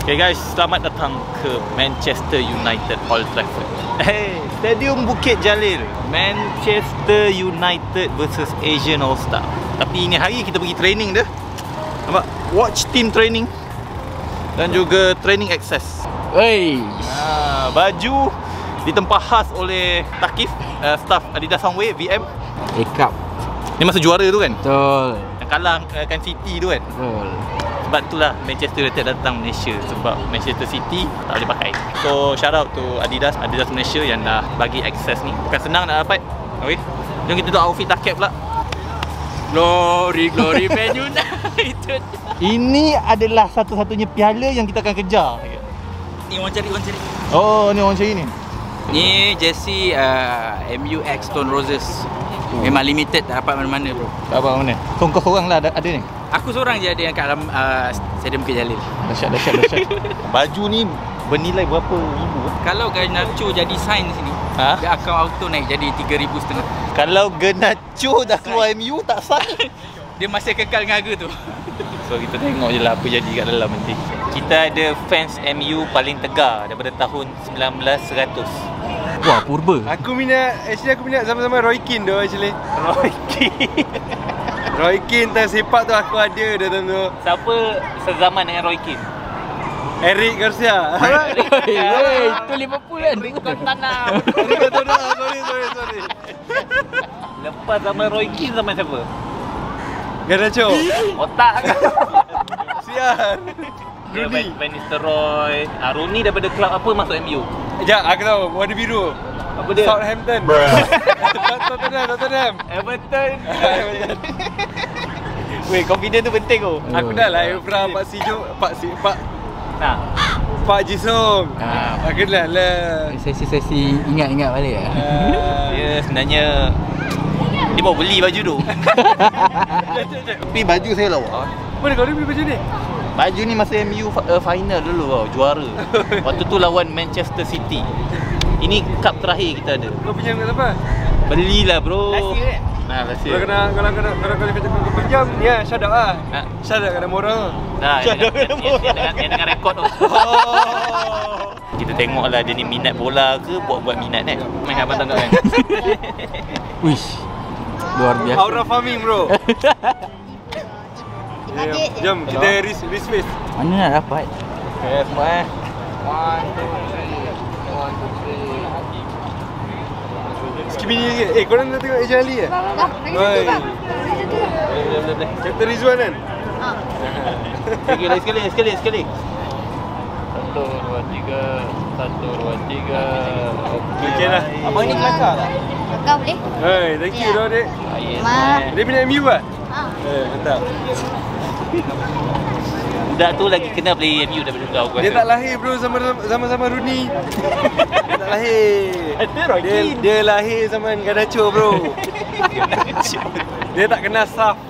Okay guys, selamat datang ke Manchester United Old Trafford. Hey, Stadium Bukit Jalil. Manchester United versus Asian All-Star. Tapi ini hari kita pergi training dah. Nampak? Watch team training dan juga training access. Wey, baju ditempah khas oleh Takif, staff Adidas Sunway VM. A-Cup. Ni masa juara tu kan? Betul. Yang kalah kan City tu kan? Betul. Sebab itulah Manchester United datang Malaysia, sebab Manchester City tak boleh pakai. So shout out to Adidas Malaysia yang dah bagi akses ni. Bukan senang nak dapat. Okay, jom kita tengok outfit Takif pula. Glory Man United. Ini adalah satu-satunya piala yang kita akan kejar. Ni orang cari. Oh, ni orang cari ni. Ni jersey MUX Stone Roses. Memang limited, tak dapat mana-mana bro. Tak apa mana. So kau seorang lah ada ni. Aku seorang je ada yang kat dalam Stadium Bukit Jalil. Dahsyat. Baju ni bernilai berapa ribu? Kalau Garnacho jadi sign sini, dia akaun auto naik jadi 3,500. Kalau Garnacho dah keluar MU tak sah. Dia masih kekal dengan harga tu. So kita tengok je lah apa jadi kat dalam nanti. Kita ada fans MU paling tegar daripada tahun 1900. Wah, purba. Aku minat sama-sama Roy Keane tu actually. Roy Keane time sepak tu aku ada dah time tu. Siapa sezaman dengan Roy Keane? Eric Garcia. Wey, itu Liverpool kan? Tanam. Sorry. Lepas zaman Roy Keane zaman siapa? Garnacho. Otak kan? Sian. Rooney. Van Nistelrooy. Rooney daripada klub apa masuk MU? Sekejap, aku tahu. Warna biru. Apa dia? Southampton. Tottenham. Everton. Weh, confident tu penting tu. Aku dah lah Evra, Pak Jisung. Aku dah lah. Sesi ingat balik lah. Dia sebenarnya dia baru beli baju tu. Tapi baju saya lawa. Mana kau beli baju ni? Baju ni masa MU final dulu tau, juara. Waktu tu lawan Manchester City. Ini cup terakhir kita ada. Kau pinjam kat siapa? Belilah bro. Last year kan? Last year. Kalau kau pinjam ni lah, shout out lah. Shout out kat nama orang. Yang dengan rekod tu. Kita tengok lah dia ni minat bola ke buat minat kan. Main kat Abang kan. Wish, luar biasa. Aura farming bro. Jom kita risk face. Mana nak dapat? Okay semua 1, 2, 3. Skip ni. Korang dah tengok Eja Ali ke? Dah, lagi satu bang. Captain Rizwan kan? Sekali. 1, 2, 3. 1, 2, 3. Okey lah. Abang ni kelakar tak? Kau boleh? Hai, thank you dah dek. Dia minat MU kan? Mantap. Budak tu lagi kena play MU daripada kau aku rasa. Dia tak lahir bro sama Rooney. Dia tak lahir. Dia lahir zaman Garnacho bro. Dia tak kenal Saf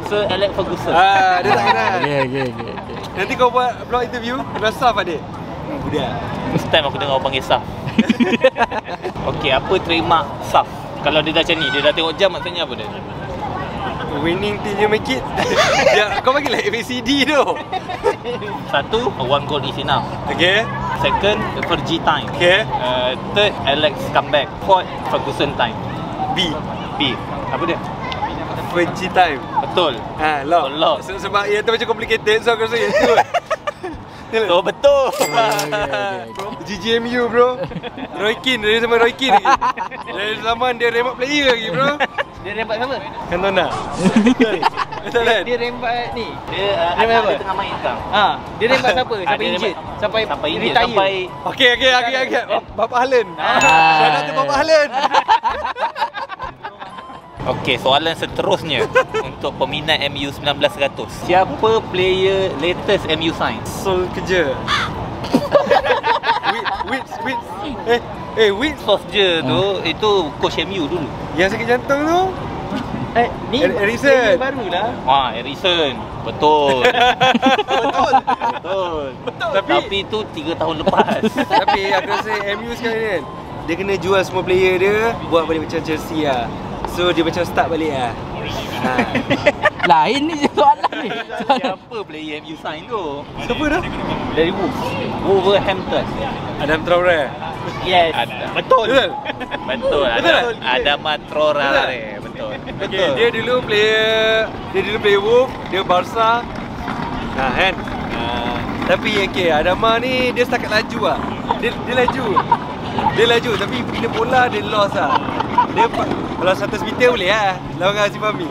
Sir Alex Ferguson. Dia tak kenal. Okay. Nanti kau buat blog interview kenal Saf adik. Budak. First time aku dengar orang panggil Saf. Okey, apa trademark Saf? Kalau dia dah macam ni, dia dah tengok jam maksudnya apa dia? Winning till you make it. Kau panggil lah ABCD tu. 1, one goal is enough. Okay. Second, Fergie time. Okay. Third, Alex comeback. Fourth, Ferguson time. B. Apa dia? Fergie time. Betul. Lock. Sebab ia tu macam complicated, so aku rasa yang tu. So betul. GGMU bro. Roy Keane, dari zaman Roy Keane lagi. Dari zaman dia remote player lagi bro. Dia rembat siapa? Cantona. Betul kan? Dia rembat ni. Dia tengah main sekarang. Dia rembat siapa? Sampai injured. Sampai injured, retire. sampai Okey. Bapak Haaland. Shout out to Bapak Haaland. Okey, soalan seterusnya untuk peminat MU 1900. Siapa player latest MU sign? Sol kerja. Wits. Wits. Solskjaer tu itu coach MU dulu. Yang sakit jantung tu? Ni Eriksen. baru lah. Eriksen. Betul. Tapi itu 3 tahun lepas. Tapi aku rasa MU sekarang ni kan, dia kena jual semua player dia, buat balik macam Chelsea lah. So dia macam start balik lah. Lain ni soalan ni. Siapa player MU sign tu? Siapa dah? Dari Wolverhampton. Adam Traore. Yes. Betul. Betul? Betul. Betul? Adama Traore. Betul. Okay, dia dulu player Wolf, dia Barca. Nah, kan? Tapi okay, Adama ni dia setakat laju lah. Dia laju tapi bila bola dia lost lah. Dia kalau 100 meter boleh lah lawan Aziz Fahmi.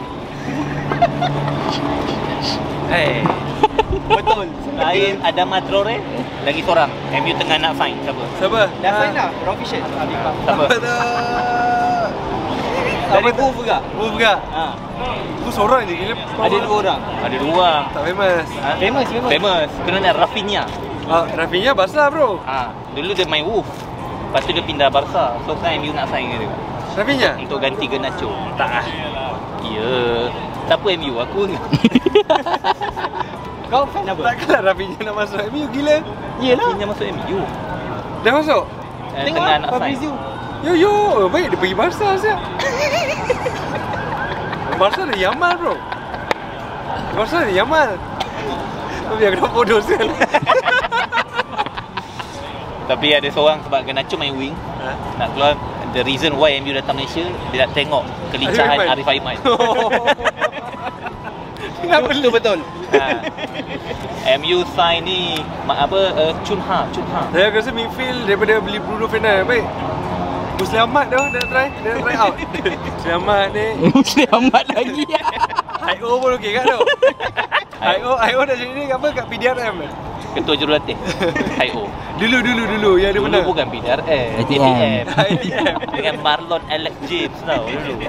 Betul. Selain Adama Traore, lagi seorang MU tengah nak sign. Siapa? Dah sign dah? Wrong vision. Siapa? Dari Wolf juga? Wolf juga? Itu seorang je gila. Ada dua orang. Tak famous. Famous. Kena Rafinha. Rafinha Barca bro. Dulu dia main Wolf. Lepas tu dia pindah Barca. So sekarang MU nak sign dia. Rafinha? Untuk ganti Garnacho. Tak ah. Ya. Siapa MU? Aku ni. Kau fan apa? Takkanlah Rafinha nak masuk MU gila. Yelah. Rafinha masuk MU. Dah masuk? Tengah nak sign. Yo, baik dia pergi Barca siap. Barca ada Yamal bro. Kau biar kena bodoh sial. Tapi ada seorang sebab Garnacho main wing. Nak keluar, the reason why MU datang Malaysia, dia nak tengok kelincahan Arif Aiman. Betul. MU sign ni Chunha. Saya rasa midfield daripada beli Bruno Fernandes baik. Muslim Ahmad dah nak try out. Muslim Ahmad ni. Muslim Ahmad lagi. IO pun okey kan tu. IO dah jadi ni apa kat PDRM. Ketua jurulatih IO. Dulu yang dia Dulu menang. bukan PDRM, ATM. dengan Marlon Alex James tau dulu.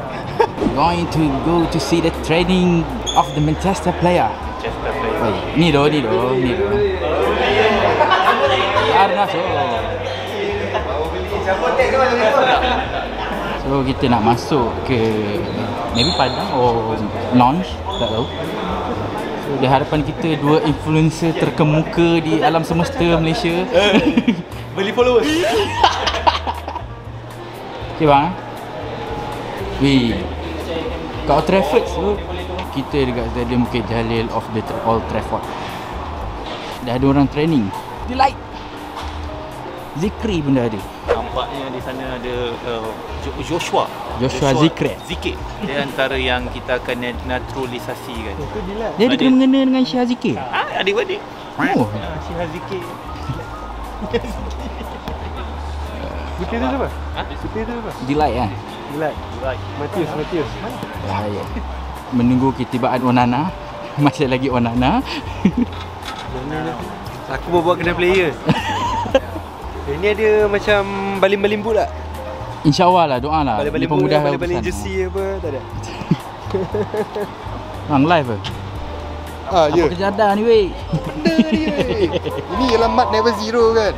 Going to go to see the training of the Manchester player. Ni doh. Arnaso. So kita nak masuk ke maybe Padang or lounge, tak tahu. So di hadapan kita dua influencer terkemuka di alam semesta Malaysia. Beli followers. Okay bang. Wih. Kat Old Trafford so kita dekat Stadium Bukit Jalil of the Old Trafford. Dah ada orang training. Delight. Zikri pun dah ada. Nampaknya di sana ada Joshua Zikri. Dia antara yang kita akan naturalisasi kan. Dia ada kena mengena dengan Syah Zikri. Adik-adik. Oh. Syah Zikri. Putih tu apa? Delight kan? Delight. Matius. Bahaya. Menunggu ketibaan Onana. Masih lagi Onana. Aku bawa kena player. Ini ada macam baling-baling boot tak? InsyaAllah lah, doa lah. Baling-baling boot, baling-baling jersey apa, tak ada? Bang, live ke? Ya. Apa kejadah ni weh? Benda ni weh. Ini ialah mat never zero kan?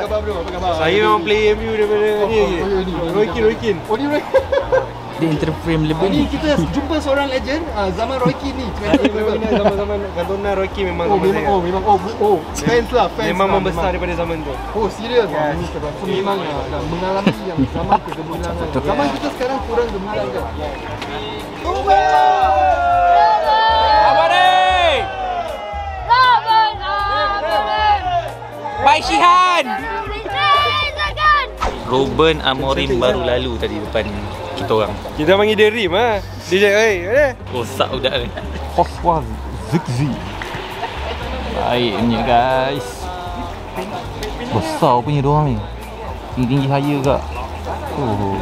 Apa khabar? Saya memang play MU daripada ni. Roy Keane. Oh ni Roy. Dia interframe lebih Ni kita jumpa seorang legend zaman Roy Keane ni. Zaman Cantona, Roy Keane memang Fans lah, fans. memang lah, membesar daripada zaman tu. Oh serius? So memang dah mengalami yang zaman kegemilangan. Zaman kita sekarang kurang gemilang kan? Baik Syihan. Ruben Amorim baru lalu tadi depan kita orang. Kita panggil dia Rim ah. Dia ada. Rosak budak ni. Joshua Zikri. Baiknya guys. Besar punya diorang ni. Tinggi saya kak. Oh.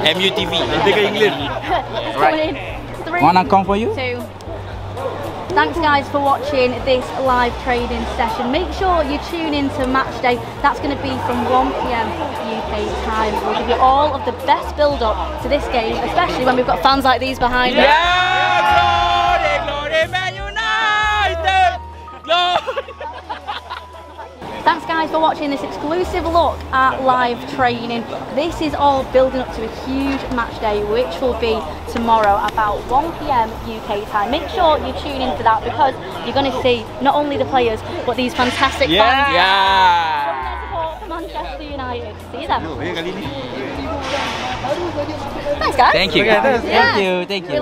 MUTV. Kita ke England. Right. One account for you? 2. Thanks guys for watching this live trading session. Make sure you tune in to match day. That's going to be from 1 PM UK time. We'll give you all of the best build up to this game, especially when we've got fans like these behind us. Glory Man United! Glory! Thanks guys for watching this exclusive look at live training. This is all building up to a huge match day which will be tomorrow about 1 PM UK time. Make sure you tune in for that because you're going to see not only the players but these fantastic fans. Showing their support for Manchester United. See you then. Thanks guys. Thank you. Thank you.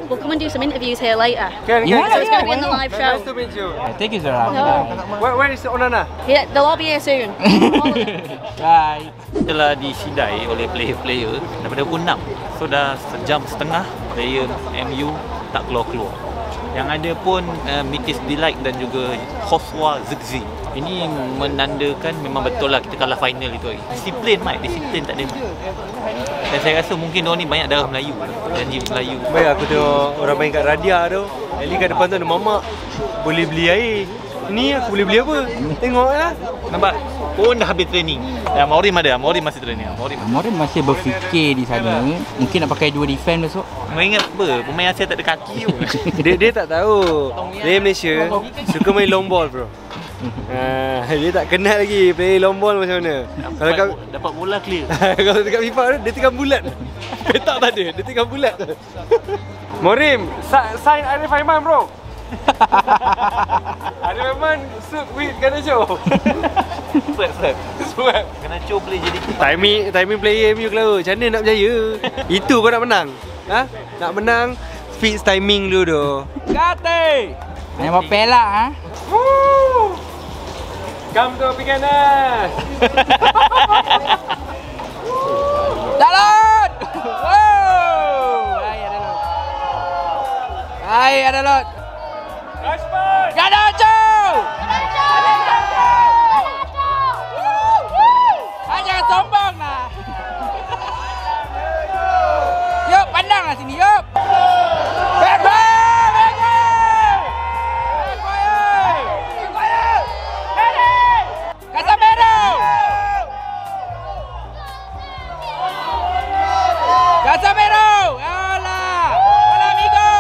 We'll come and do some interviews here later. Can, So it's going to be in the live show. Nice to meet you. Thank you, Zara. Where is Onana? Yeah, they'll all be here soon. Bye. Telah disidai oleh player-player daripada pukul 6. So dah sejam setengah player MU tak keluar-keluar. Yang ada pun Mitis Delight dan juga Khoswa Zigzi. Ini menandakan memang betul lah kita kalah final itu hari. Disiplin Mike, disiplin tak ada. Dan saya rasa mungkin diorang ni banyak darah Melayu. Janji Melayu. Baik aku tengok orang main kat Radia tu. Eli kat depan tu ada mamak. Boleh beli air. Ni aku boleh beli apa? Tengok lah. Nampak? Pun dah habis training. Morim ada, Morim masih training. Morim masih berfikir di sana. Mungkin nak pakai 2 defend besok. Kau ingat apa? Pemain Asia tak ada kaki pun. Dia tak tahu. Player Malaysia suka main long ball bro. Dia tak kenal lagi play long ball macam mana. Kalau kau dapat bola clear. kalau dekat FIFA dia tekan bulat. Petak tak ada, dia tekan bulat. Morim, sign Arif Aiman bro. Arif Aiman suit with Garnacho. Swap. Garnacho boleh jadi Timing player MU Cloud. Macam mana nak berjaya? Itu kau nak menang. Ha? Nak menang fix timing dulu tu. Kate. Hanya buat pelak ha. Woo! Come to Piganas. Dalot! Wow! Hai ada lot. Rashford. Garnacho! Jangan sombong lah. Yop, pandang lah sini, yop. Casemiro! Hola! Hola amigo!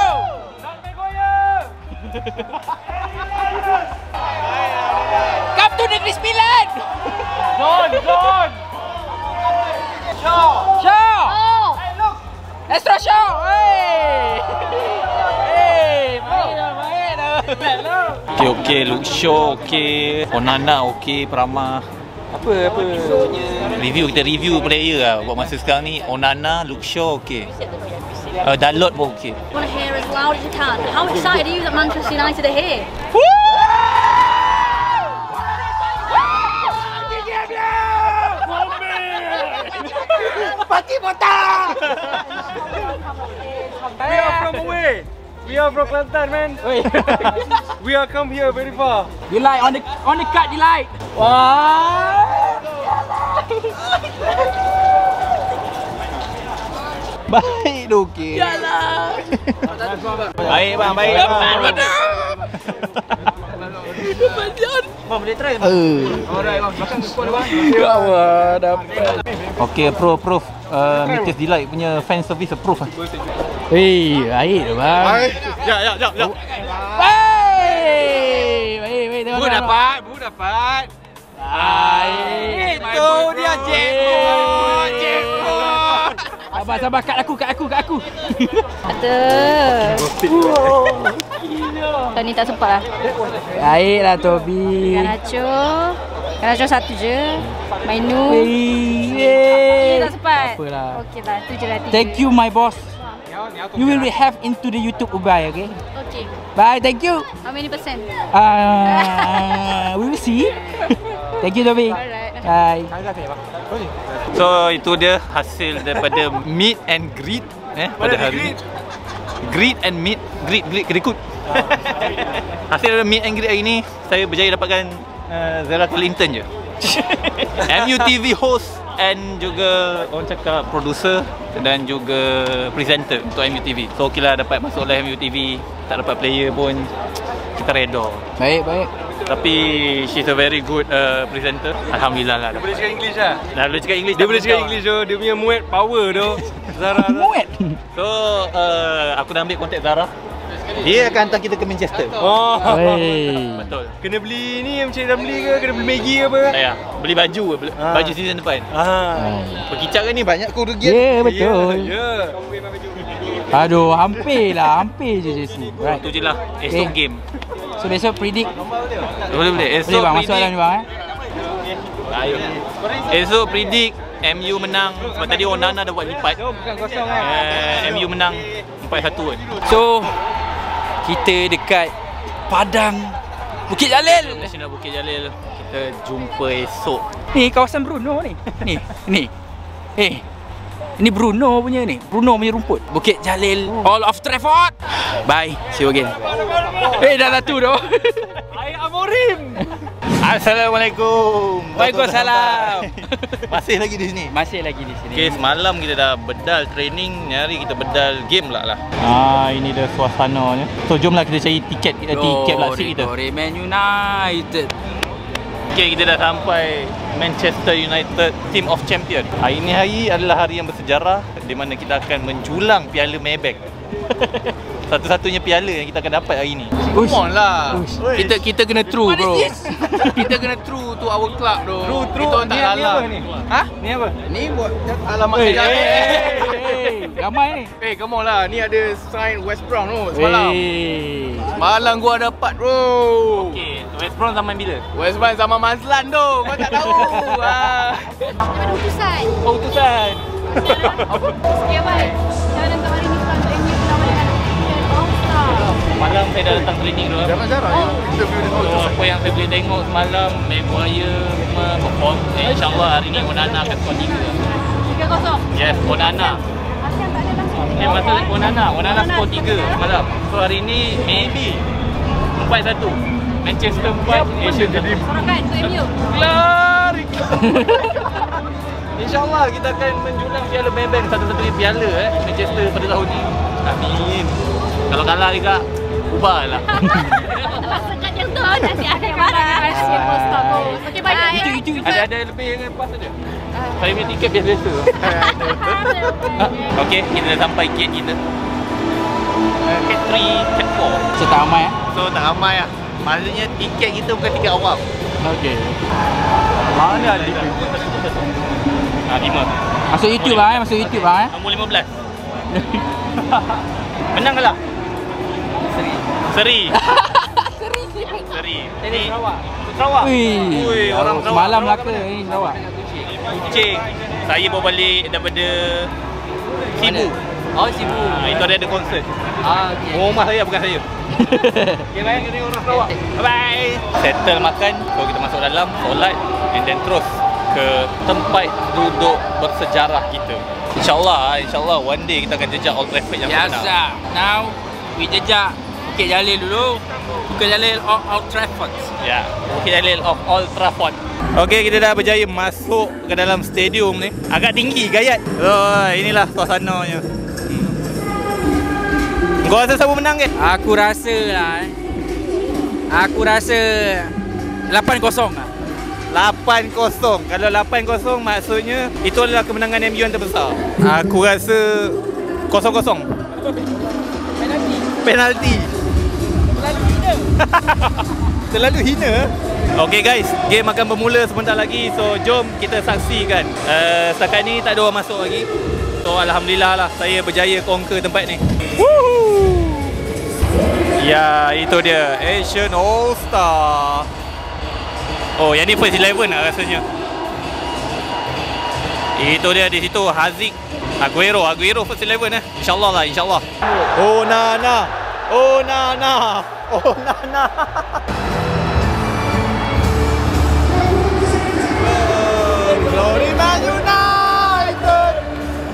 Come to Negeri Sembilan! John! Shaw! Oh! Extra Shaw! Hey! Hey! Main dah! Okey, Luke Shaw okey, Onana okey, Prama. Apa? Kita review player lah buat masa sekarang ni. Onana, Luke Shaw okey. Dalot pun okey. You want to hear as loud as you can. How excited are you that Manchester United are here? We are from away. We are from Kelantan, man. We are come here very far. Delight on the cut, Delight. Wah. Baik tu okey. Yalah. Baik bang, baik bang. Bang boleh try. Alright, bang. Makan ke sekolah bang. Ya Allah, dapat. Okey, approve. Mitis Delight punya fan service approve lah. Hei, baik tu bang. Ya. Baik, tengok. Bu dapat. Itu dia jackpot. Sabar, kat aku. Ada. Tadi tak sempat lah. Baiklah Tobi. Garnacho satu je. Mainu. Tak sempat. Apalah. Okey lah, tu je lah. Thank you my boss. You will be have into the YouTube Ubay, okay? Okay. Bye, thank you. How many percent? We will see. Thank you Tobi. Alright. Bye. So itu dia hasil daripada meet and greet pada hari ni. Greet and meet, greet. Hasil daripada meet and greet hari ni, saya berjaya dapatkan Zara Clinton je. MUTV host and juga orang cakap producer dan juga presenter untuk MUTV. So okey lah dapat masuk live MUTV, tak dapat player pun kita reda. Baik. Tapi she's a very good presenter. Alhamdulillah lah. Dia boleh cakap English lah. Dah boleh cakap English. Dia boleh cakap English tu. Dia punya muat power tu. Zara tu. Muat. So aku dah ambil kontak Zara. Dia akan hantar kita ke Manchester. Oh. Wey. Betul. Kena beli ni macam Ramli ke? Kena beli Maggi ke apa? Ya, beli baju, baju season depan. Perkicak kan ni banyak kerugian. Ya, betul. Ya. Aduh, hampir je JC. Right. Itu je lah. Esok game. So besok predict. Boleh. Esok Boleh bang, masuk dalam ni bang Ayo. Esok predict MU menang. Sebab tadi Onana dah buat lipat. Bukan kosong MU menang 4-1 kan. So kita dekat Padang Bukit Jalil. Nasional Bukit Jalil. Kita jumpa esok. Ni kawasan Bruno ni. Ni. Ini Bruno punya ni. Bruno punya rumput. Bukit Jalil, All of Trafford. Bye. See you again. Dah satu dah. Ayah Amorim. Assalamualaikum. Waalaikumsalam. Masih lagi di sini. Masih lagi di sini. Okay, semalam kita dah bedal training. Ni hari kita bedal game lah. Ini dia suasananya. So jomlah kita cari tiket pula seat kita. Man United. Okay, kita dah sampai Manchester United Team of Champion. Hari ni adalah hari yang bersejarah di mana kita akan menjulang piala Maybank. Satu-satunya piala yang kita akan dapat hari ni. Come on lah. Kita kena true bro. Kita kena true to our club bro. True. Kita tak salah. Ha? Ni apa? Ni buat Alamat ramai ni. come on lah. Ni ada sign West Brom tu semalam. Semalam gua dapat bro. Okay, West Brom zaman bila? West Brom sama Mazlan tu. Kau tak tahu. Ada utusan. Oh, utusan. Ya baik. Saya datang hari ni untuk MU bersama dengan All-Star. Malam saya dah datang training dulu. Jangan jarang ya. Interview dengan So, apa yang saya boleh tengok semalam, Maguire memang perform. InsyaAllah hari ni Onana akan skor 3. 3-0. Yes, Onana. Asyik tak ada langsung. Masa Onana skor 3 semalam. So hari ni maybe 4-1. Manchester 4, Asian 3. Sorakan untuk MU. Glory. InsyaAllah kita akan menjulang piala Maybank, satu-satunya piala Manchester pada tahun ni. Amin. Kalau kalah juga, ubahlah. Rasakan yang tu nanti ada yang marah. Asyik All-Star goals. Okey, baik. Itu. Ada lebih dengan pas saja. Saya punya tiket biasa. Okey, kita dah sampai gate kita. Gate 3, gate 4. So tak ramai So tak ramai lah. Maksudnya tiket kita bukan tiket awam. Okey. Mana ada 5. Masuk YouTube bang masuk YouTube bang Nombor 15. Menang ke lah? Seri. Ini Sarawak. Ui, orang Sarawak. Semalam Melaka ni Sarawak. Kucing. Saya bawa balik daripada Sibu. Oh Sibu. Itu ada konsert. Okey. Rumah saya bukan saya. Okay, bye. Ini orang Sarawak. Bye. Settle makan. So kita masuk dalam, solat, and then terus ke tempat duduk bersejarah kita. InsyaAllah one day kita akan jejak Old Trafford yang benar. Biasa. Now we jejak Bukit Jalil dulu. Bukit Jalil of Old Trafford. Ya, Bukit Jalil of Old Trafford. Okey, kita dah berjaya masuk ke dalam stadium ni. Agak tinggi, gayat. So, inilah suasananya. Kau rasa siapa menang ke? Aku rasa lah Aku rasa 8-0 lah. 8-0. Kalau 8-0 maksudnya itu adalah kemenangan MU yang terbesar. Aku rasa 0-0. Penalti. Terlalu hina. Okay guys, game akan bermula sebentar lagi. So jom kita saksikan. Setakat ni tak ada orang masuk lagi. So alhamdulillah lah saya berjaya conquer tempat ni. Woohoo. Ya, itu dia Asian All-Star. Oh, yang ni first 11 lah rasanya. Itu dia di situ Haziq, Aguero first 11 InsyaAllah lah, insyaAllah. Oh Nana. Glory Man United.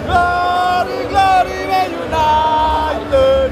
Glory Man United. Glory Man United.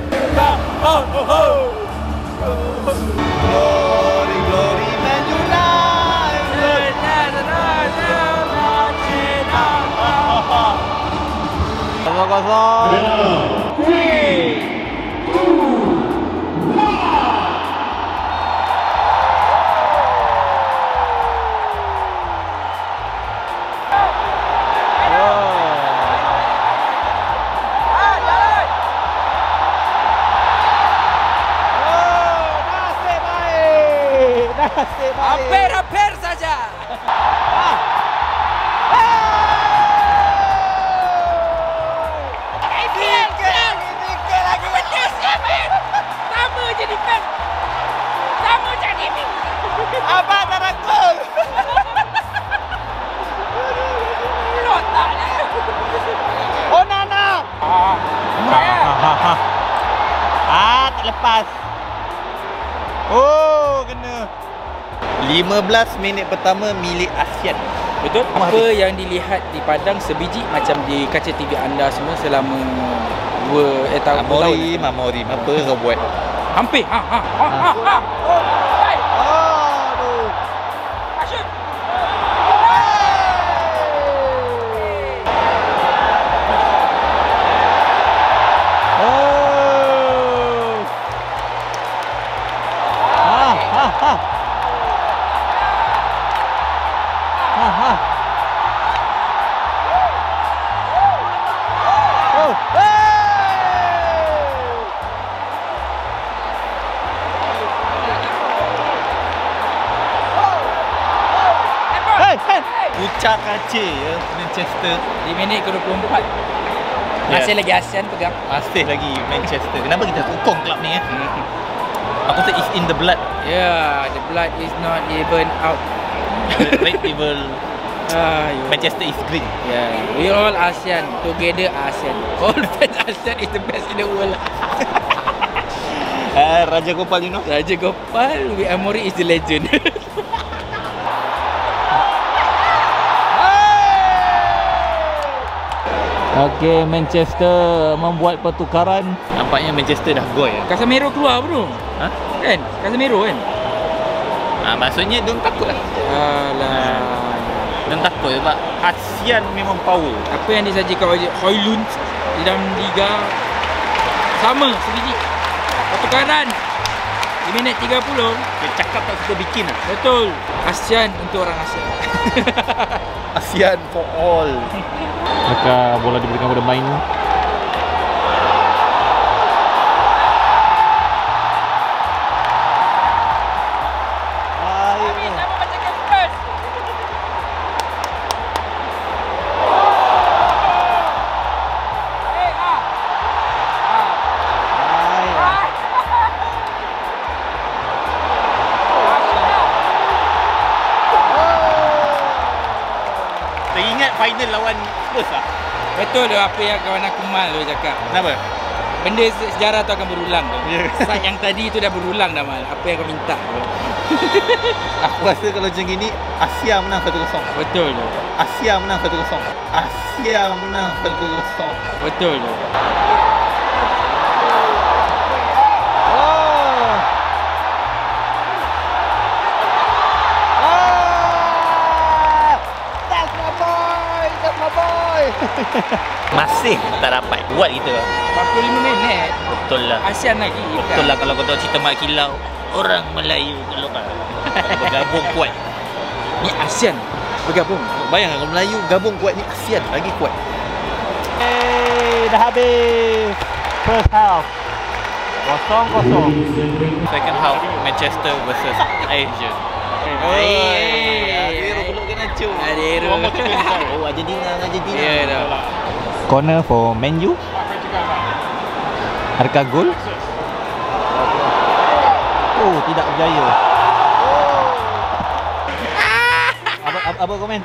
Nasib baik. Hampir saja. Sama je defend. Sama je defend. Abang tak nak gol. Lotak lah. Oh, Nana. Tak lepas. Oh, kena. 15 minit pertama milik ASEAN. Betul. Apa yang dilihat di padang sebiji macam di kaca TV anda semua selama 2 tahun. Mamori. Apa kau buat? Hampir. Aduh. Asyik. Pucak kaca ya Manchester. Di minit ke-24. Masih lagi ASEAN pegang. Masih lagi Manchester. Kenapa kita sokong klub ni ya? Aku rasa it's in the blood. Yeah, the blood is not even out. Red evil. Manchester is green. Yeah, we all ASEAN. Together ASEAN. All fans ASEAN is the best in the world. Raja Gopal, you know? Raja Gopal, Amori is the legend. Okey, Manchester membuat pertukaran. Nampaknya Manchester dah gol ya. Casemiro keluar bro. Ha? Kan? Casemiro kan? Maksudnya don't takut lah. Alah. Don't takut sebab ASEAN memang power. Apa yang disajikan oleh Hoylund di dalam liga sama sebiji. Pertukaran di minit 30. Dia cakap tak suka bikin lah. Betul. ASEAN untuk orang ASEAN. ASEAN for all. Maka bola diberikan kepada Mainu. Teringat final lawan Spurs lah. Betul tu apa yang kawan aku Mal tu cakap. Kenapa? Benda sejarah tu akan berulang tu. Ya. Saat yang tadi tu dah berulang dah Mal. Apa yang kau minta tu. Aku rasa kalau macam gini Asia menang 1-0. Betul tu. Asia menang 1-0. Asia menang 1-0. Betul tu. Masih tak dapat buat kita. 45 minit. Betul lah. ASEAN lagi. Betul lah kalau kau tahu cerita Mak Kilau. Orang Melayu kalau bergabung kuat. Ni ASEAN bergabung. Bayangkan kalau Melayu gabung kuat ni ASEAN lagi kuat. Dah habis first half. 0-0. Second half Manchester versus Asia. Adero peluk kena cuk. Adero. Oh, Argentina. Ya dah. Corner for Man U. Harga gol. Oh, tidak berjaya. Apa komen?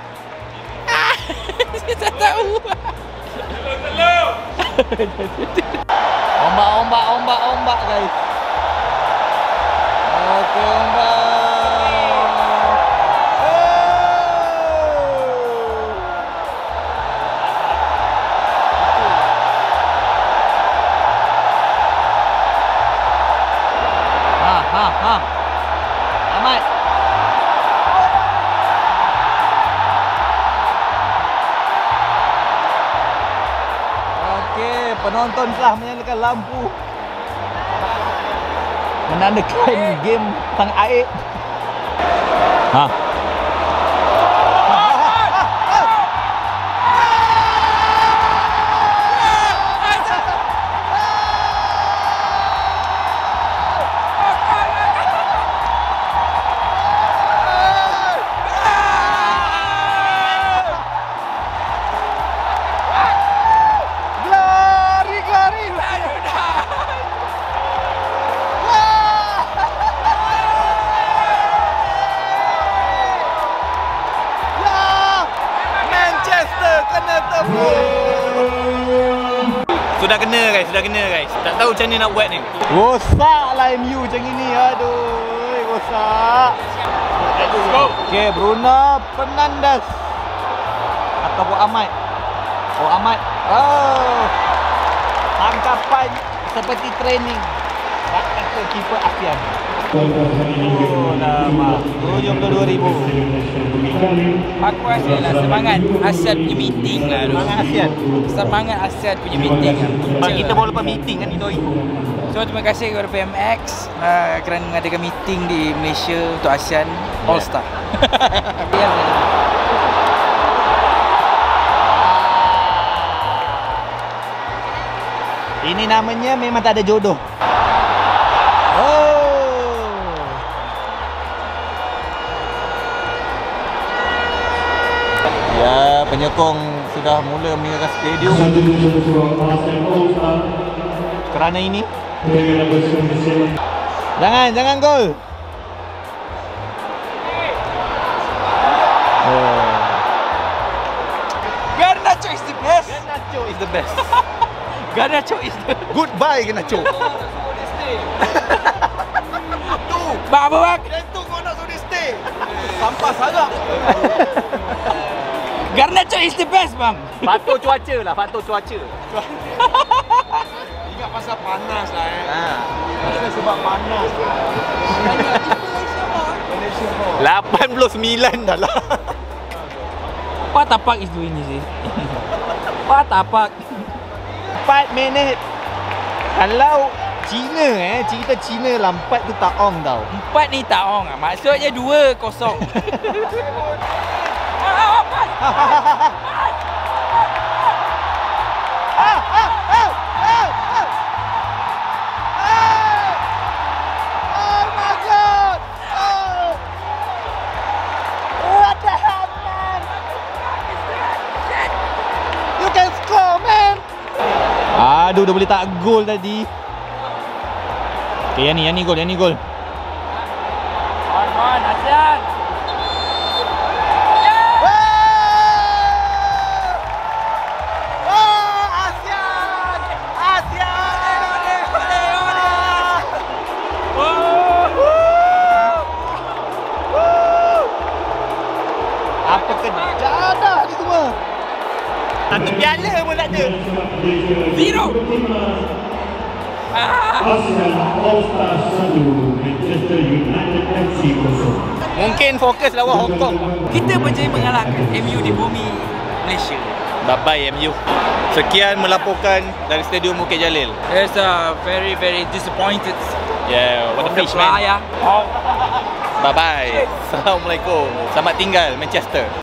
Saya tak tahu. Ombak guys. Okey, ombak. Ahmad. Okey, penonton telah menyalakan lampu. Menandakan game sang air. guys, dah kena guys. Tak tahu macam mana nak buat ni. Rosak lah MU macam ni. Aduh, rosak. Let's go. Okay, Bruno Fernandes ataupun Ahmad. Oh, Ahmad. Oh, tangkapan seperti training. Tak kata keeper ASEAN. Oh, lama. Hujung ke 2000. Aku rasa lah semangat ASEAN punya meeting lah tu. Semangat ASEAN. Semangat ASEAN punya meeting lah. Bang, kita baru lepas meeting kan itu hari. So terima kasih kepada PMX kerana mengadakan meeting di Malaysia untuk ASEAN All Star. Ini namanya memang tak ada jodoh. Oh. Ya, penyokong sudah mula meninggalkan stadium kerana ini. Jangan gol. Oh. Garnacho is the best. Garnacho is the best. Garnacho is the Goodbye Garnacho. Bang apa bang? Itu kau nak suruh stay. Sampah sarap. Garnacho is the best bang. Faktor cuaca lah, faktor cuaca. Ingat pasal panas lah Ha. Pasal sebab panas. 89 dah lah. What tapak is doing this? What tapak? 4 minit. Kalau Cina cerita Cina lampat tu tak ong tau. 4 ni tak ong ah. Maksudnya 2-0. Oh my god. Oh. What the hell, man? You can score, man. Aduh, dah boleh tak gol tadi. Okay, yang ni gol, On, ASEAN. Apa kejadah ni semua. Satu piala pun tak ada. 0. Mungkin fokus lawan Hong Kong. Kita berjaya mengalahkan MU di bumi Malaysia. Bye-bye MU. Sekian melaporkan dari Stadium Bukit Jalil. It's very disappointed. Yeah, what a fish, man. Bye-bye. Assalamualaikum. Selamat tinggal Manchester.